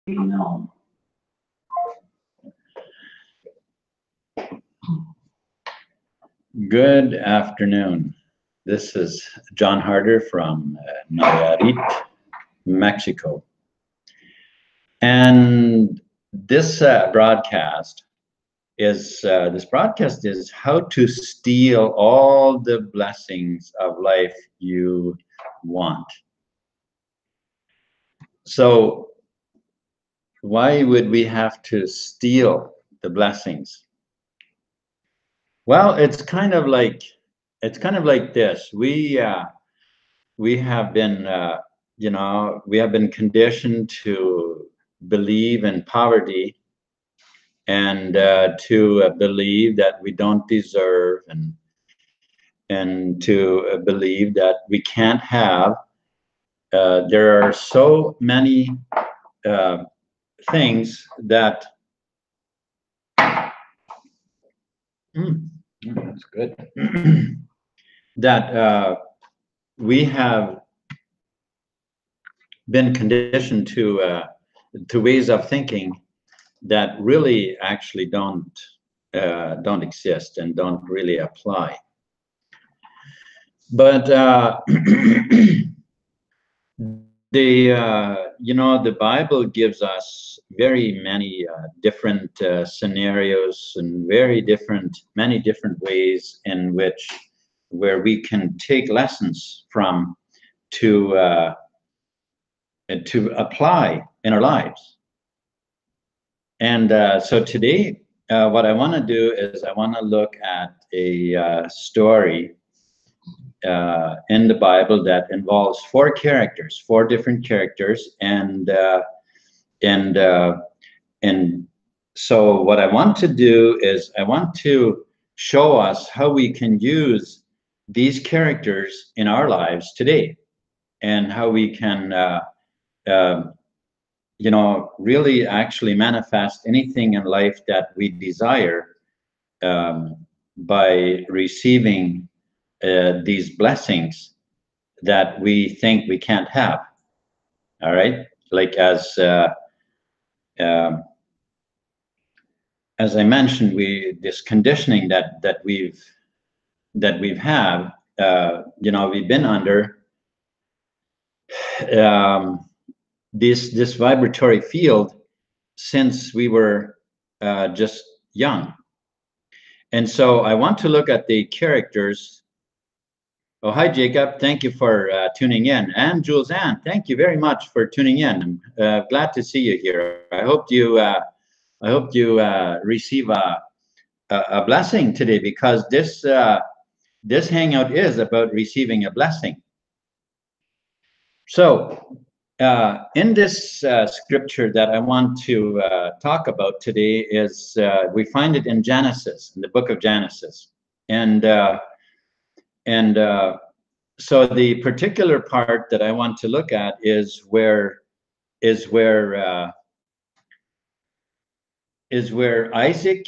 No. Good afternoon. This is John Harder from Nayarit, Mexico. And this broadcast is how to steal all the blessings of life you want. So why would we have to steal the blessings? Well, it's kind of like this. We have been we have been conditioned to believe in poverty and to believe that we don't deserve and to believe that we can't have. There are so many things that that's good that we have been conditioned to ways of thinking that really actually don't exist and don't really apply. But the Bible gives us very many different scenarios and many different ways in which where we can take lessons from to apply in our lives. And so today, what I want to do is I want to look at a story in the Bible that involves four different characters, and so what I want to do is I want to show us how we can use these characters in our lives today, and how we can really actually manifest anything in life that we desire by receiving these blessings that we think we can't have. All right, like as I mentioned, this conditioning that we've had, we've been under this vibratory field since we were just young. And so I want to look at the characters. Oh, hi, Jacob. Thank you for tuning in. And Jules Ann, thank you very much for tuning in. I'm glad to see you here. I hope you receive a blessing today, because this hangout is about receiving a blessing. So in this scripture that I want to talk about today is we find it in Genesis, in the book of Genesis, and so the particular part that I want to look at is where Isaac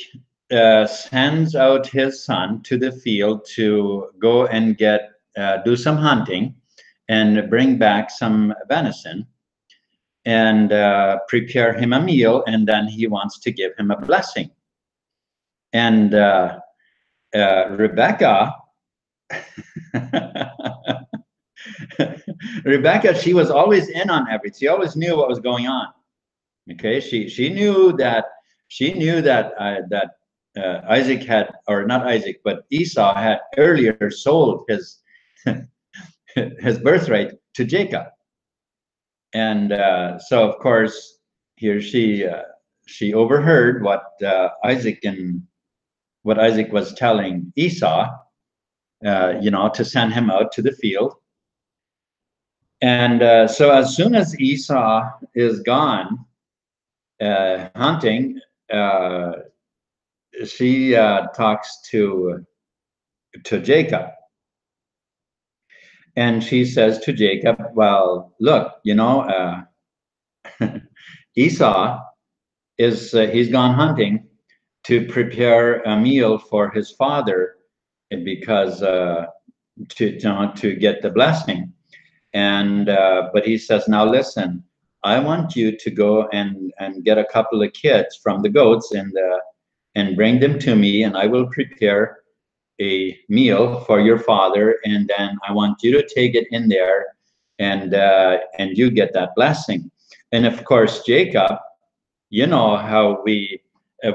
sends out his son to the field to go and do some hunting and bring back some venison and prepare him a meal, and then he wants to give him a blessing. And Rebecca, she was always in on everything. She always knew what was going on. Okay, she knew that Isaac had, or not Isaac, but Esau had earlier sold his his birthright to Jacob. And so of course here she overheard what Isaac was telling Esau, to send him out to the field. And so as soon as Esau is gone hunting, she talks to Jacob. And she says to Jacob, well, look, Esau he's gone hunting to prepare a meal for his father, because to get the blessing. And but he says, now listen, I want you to go and get a couple of kids from the goats and bring them to me, and I will prepare a meal for your father, and then I want you to take it in there, and you get that blessing. And of course, Jacob, you know how we,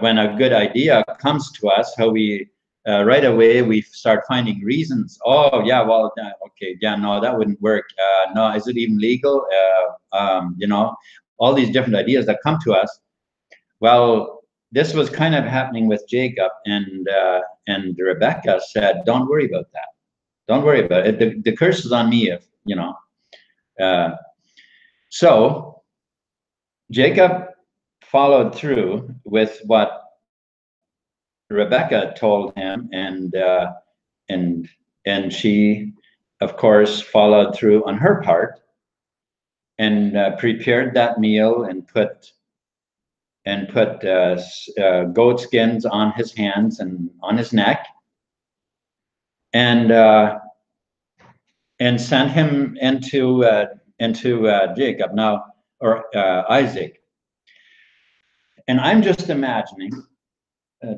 when a good idea comes to us, how we right away we start finding reasons. Oh yeah, well, okay, yeah, no, that wouldn't work. No, is it even legal? You know, all these different ideas that come to us. Well, this was kind of happening with Jacob, and Rebecca said, "Don't worry about that. Don't worry about it. The curse is on me, if you know." Uh, so Jacob followed through with what Rebecca told him, and she, of course, followed through on her part and prepared that meal and put goat skins on his hands and on his neck, and sent him into Jacob now, or Isaac. And I'm just imagining,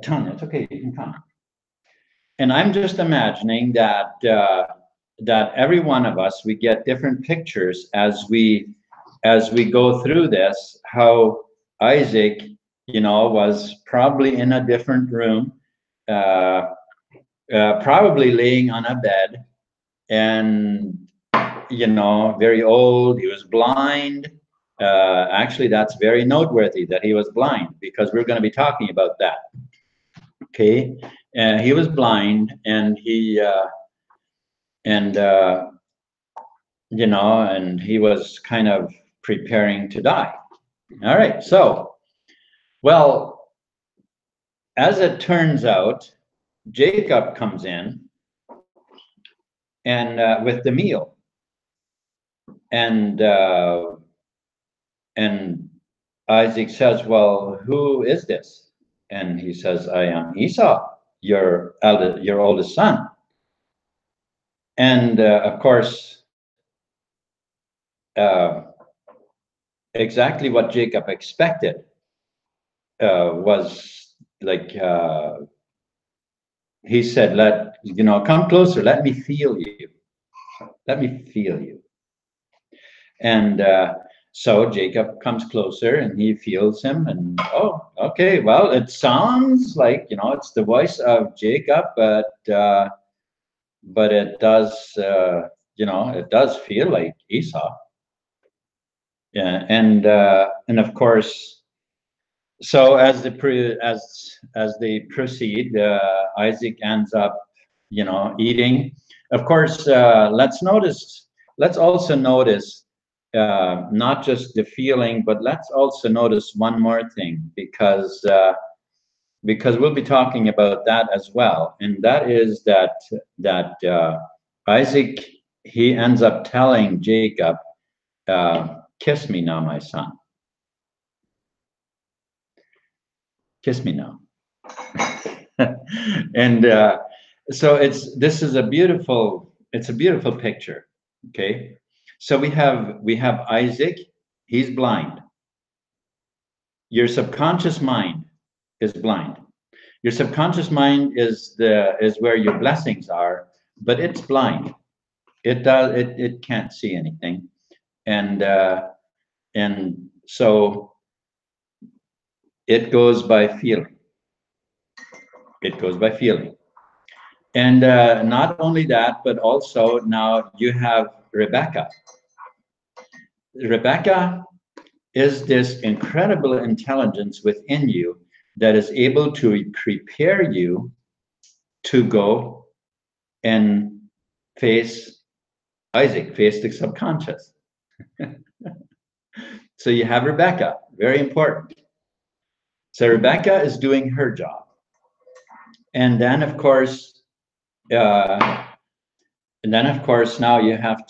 Tanya, it's okay, you can come. And I'm just imagining that that every one of us, we get different pictures as we go through this. How Isaac, you know, was probably in a different room, probably laying on a bed, and you know, very old. He was blind. Actually, that's very noteworthy that he was blind, because we're going to be talking about that. Okay, he was blind, and he you know, and he was kind of preparing to die. All right, so, well, as it turns out, Jacob comes in and with the meal, and Isaac says, "Well, who is this?" And he says, "I am Esau, your oldest son." And of course, exactly what Jacob expected was like, he said, "Let you know, come closer. Let me feel you. Let me feel you." And so Jacob comes closer, and he feels him, and oh, okay, well, it sounds like, you know, it's the voice of Jacob, but it does, you know, it does feel like Esau. Yeah, and of course, so as they proceed, Isaac ends up, you know, eating. Of course, let's also notice not just the feeling, but let's also notice one more thing, because we'll be talking about that as well, and that is that Isaac, he ends up telling Jacob, "Kiss me now, my son. Kiss me now." And so this is a beautiful picture. Okay, so we have Isaac. He's blind. Your subconscious mind is blind. Your subconscious mind is where your blessings are, but it's blind. It can't see anything, and so it goes by feeling. It goes by feeling. And not only that, but also now you have Rebecca. Rebecca is this incredible intelligence within you that is able to prepare you to go and face Isaac, face the subconscious. So you have Rebecca, very important. So Rebecca is doing her job. And then, of course, now you have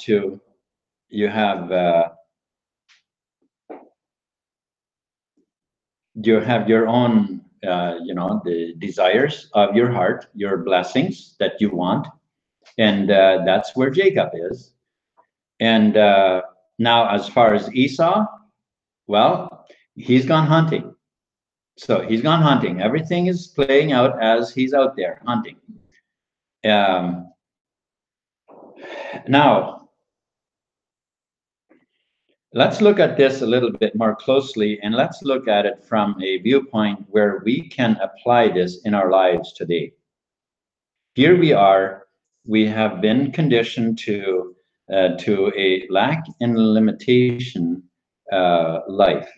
your own, you know, the desires of your heart, your blessings that you want, and that's where Jacob is. And now, as far as Esau, Well, he's gone hunting. So he's gone hunting. Everything is playing out as he's out there hunting. Um, now, let's look at this a little bit more closely, and let's look at it from a viewpoint where we can apply this in our lives today. Here we are. We have been conditioned to a lack and limitation life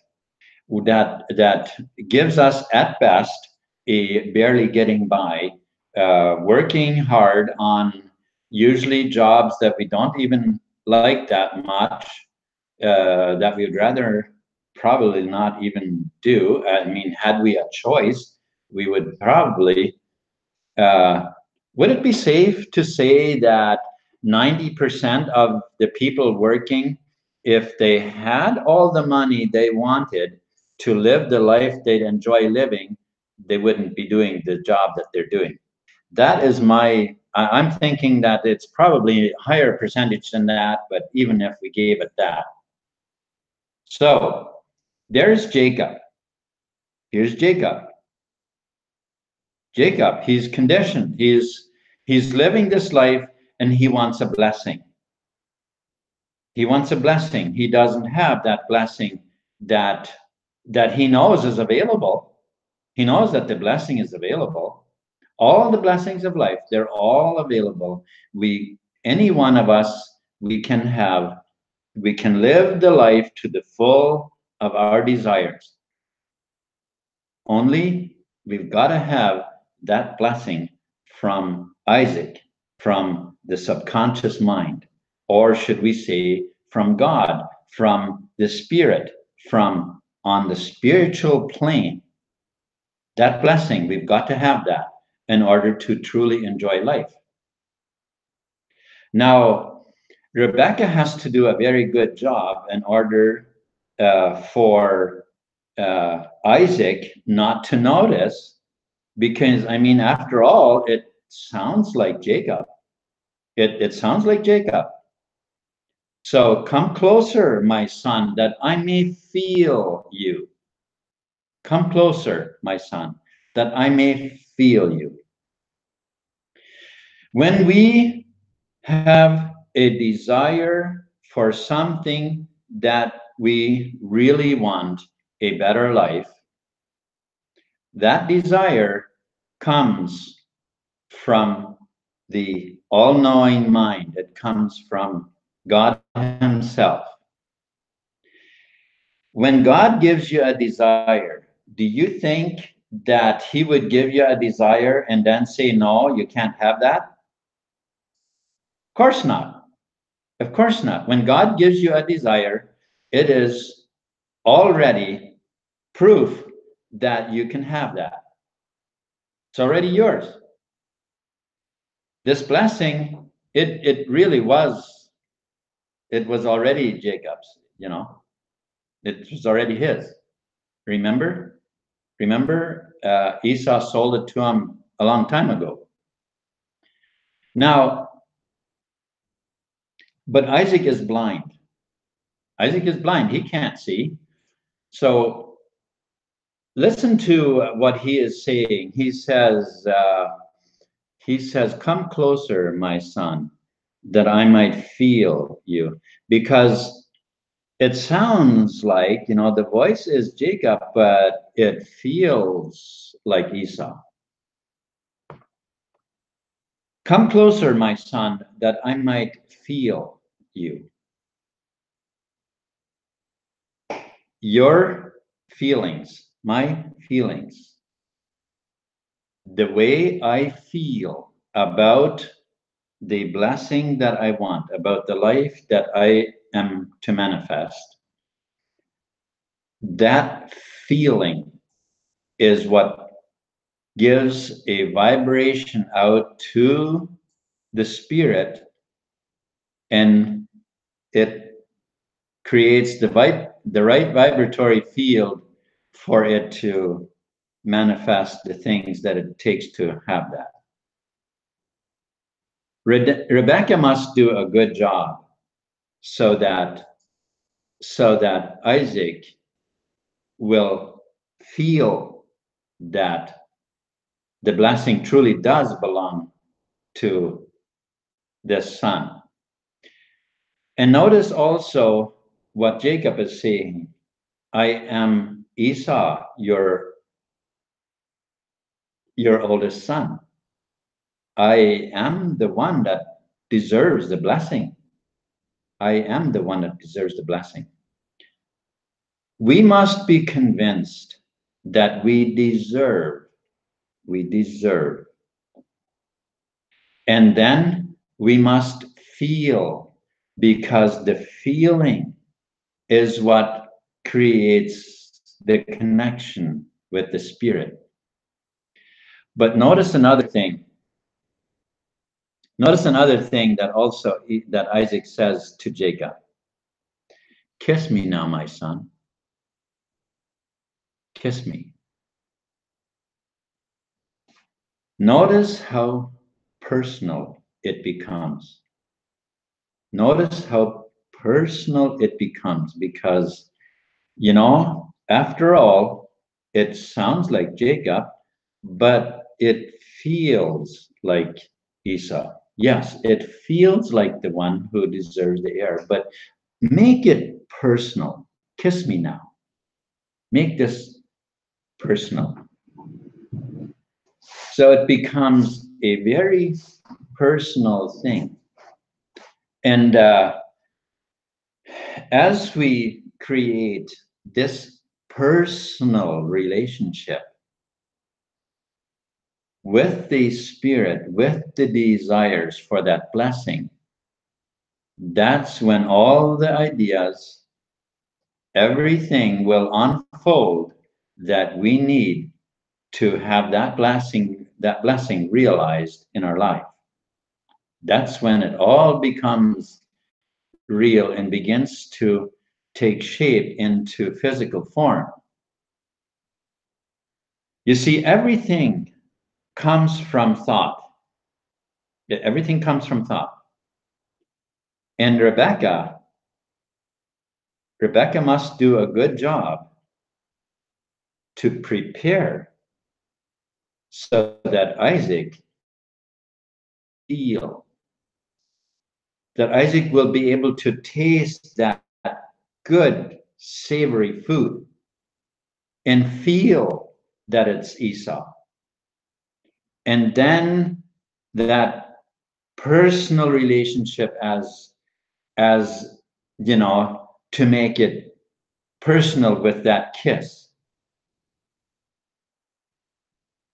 that gives us at best a barely getting by, working hard on usually jobs that we don't even like that much, that we'd rather probably not even do. I mean, had we a choice, we would probably. Uh, would it be safe to say that 90% of the people working, if they had all the money they wanted to live the life they'd enjoy living, they wouldn't be doing the job that they're doing? That is I'm thinking that it's probably a higher percentage than that, but even if we gave it that. So there's Jacob. Here's Jacob. Jacob, he's conditioned. He's living this life and he wants a blessing. He wants a blessing. He doesn't have that blessing that he knows is available. He knows that the blessing is available. All the blessings of life, they're all available. Any one of us, we can live the life to the full of our desires. Only we've got to have that blessing from Isaac, from the subconscious mind, or should we say from God, from the spirit, from on the spiritual plane. That blessing, we've got to have that in order to truly enjoy life. Now, Rebecca has to do a very good job in order for Isaac not to notice, because I mean, after all, it sounds like Jacob. It sounds like Jacob. So come closer, my son, that I may feel you. Come closer, my son, that I may feel you. When we have a desire for something that we really want, a better life, that desire comes from the all-knowing mind. It comes from God himself. When God gives you a desire, do you think that he would give you a desire and then say, no, you can't have that? Of course not. Of course not. When God gives you a desire, it is already proof that you can have that. It's already yours. This blessing, it really was, it was already Jacob's, you know, it was already his. Remember? Esau sold it to him a long time ago. Now, but Isaac is blind. Isaac is blind. He can't see. So listen to what he is saying. He says, come closer, my son, that I might feel you. Because it sounds like, you know, the voice is Jacob, but it feels like Esau. Come closer, my son, that I might feel you. Your feelings, my feelings, the way I feel about the blessing that I want, about the life that I am to manifest, that feeling is what gives a vibration out to the spirit, and it creates the right vibratory field for it to manifest the things that it takes to have that. Rebecca must do a good job so that Isaac will feel that the blessing truly does belong to this son. And notice also what Jacob is saying. I am Esau, your oldest son. I am the one that deserves the blessing. I am the one that deserves the blessing. We must be convinced that we deserve. And then we must feel, because the feeling is what creates the connection with the Spirit. But notice another thing. Notice another thing that also that Isaac says to Jacob. Kiss me now, my son. Kiss me. Notice how personal it becomes. Notice how personal it becomes, because, you know, after all, it sounds like Jacob, but it feels like Esau. Yes, it feels like the one who deserves the heir, but make it personal. Kiss me now. Make this personal. So it becomes a very personal thing. And as we create this personal relationship with the Spirit, with the desires for that blessing, that's when all the ideas, everything will unfold that we need to have that blessing realized in our life. That's when it all becomes real and begins to take shape into physical form. You see, everything comes from thought. Everything comes from thought. And Rebecca must do a good job to prepare so that Isaac feel, that Isaac will be able to taste that good, savory food and feel that it's Esau. And then that personal relationship as you know, to make it personal with that kiss.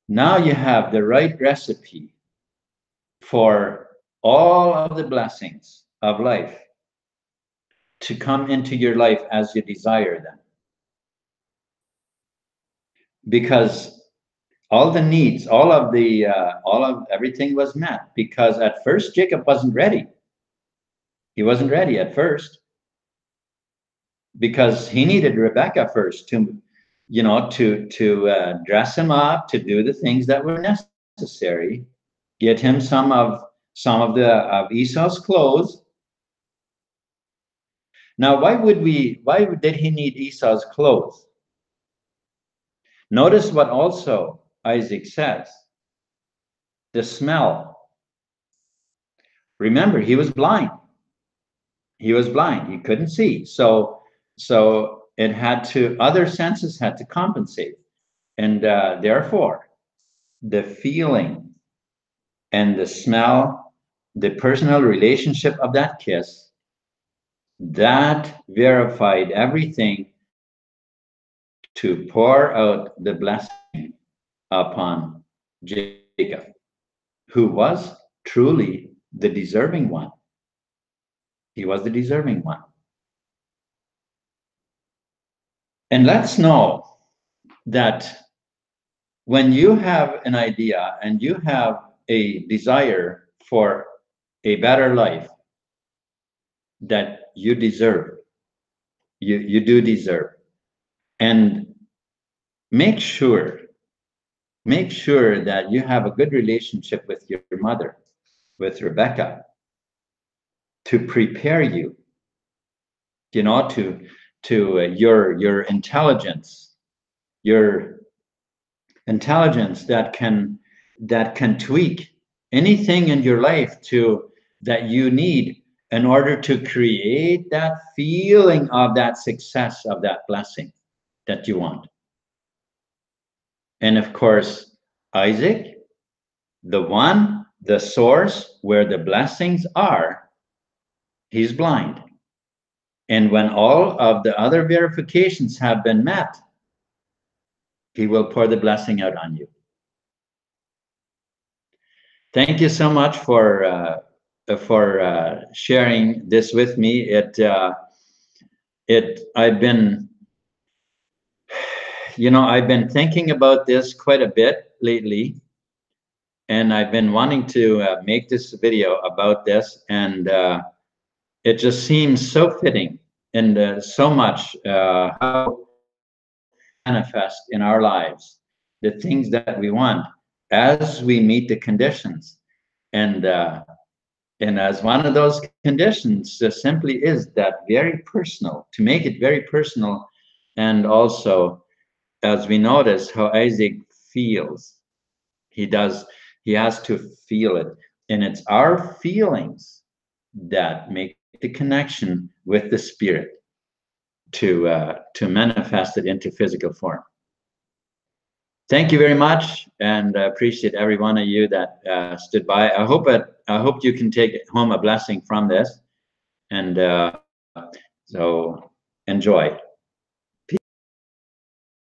Now you have the right recipe for all of the blessings of life to come into your life as you desire them. Because all the needs, all of everything was met. Because at first Jacob wasn't ready. He wasn't ready at first, because he needed Rebecca first to, you know, to dress him up, to do the things that were necessary, get him some of Esau's clothes. Now, why did he need Esau's clothes? Notice what also Isaac says. The smell. Remember, he was blind. He was blind. He couldn't see. So it had to, other senses had to compensate. And therefore, the feeling and the smell, the personal relationship of that kiss, that verified everything to pour out the blessing upon Jacob, who was truly the deserving one. He was the deserving one. And let's know that when you have an idea and you have a desire for a better life that you deserve, you do deserve, and make sure that you have a good relationship with your mother, with Rebecca, to prepare you, you know, to your intelligence your intelligence that can tweak anything in your life to that you need in order to create that feeling of that success, of that blessing that you want. And of course, Isaac, the source where the blessings are, he's blind. And when all of the other verifications have been met, he will pour the blessing out on you. Thank you so much for sharing this with me. I've been, I've been thinking about this quite a bit lately, and I've been wanting to make this video about this, and it just seems so fitting and so much how manifest in our lives the things that we want as we meet the conditions, and as one of those conditions simply is that very personal, to make it very personal. And also, as we notice how Isaac feels, he has to feel it, and it's our feelings that make the connection with the spirit to manifest it into physical form. Thank you very much, and I appreciate every one of you that stood by. I hope you can take home a blessing from this, and so enjoy.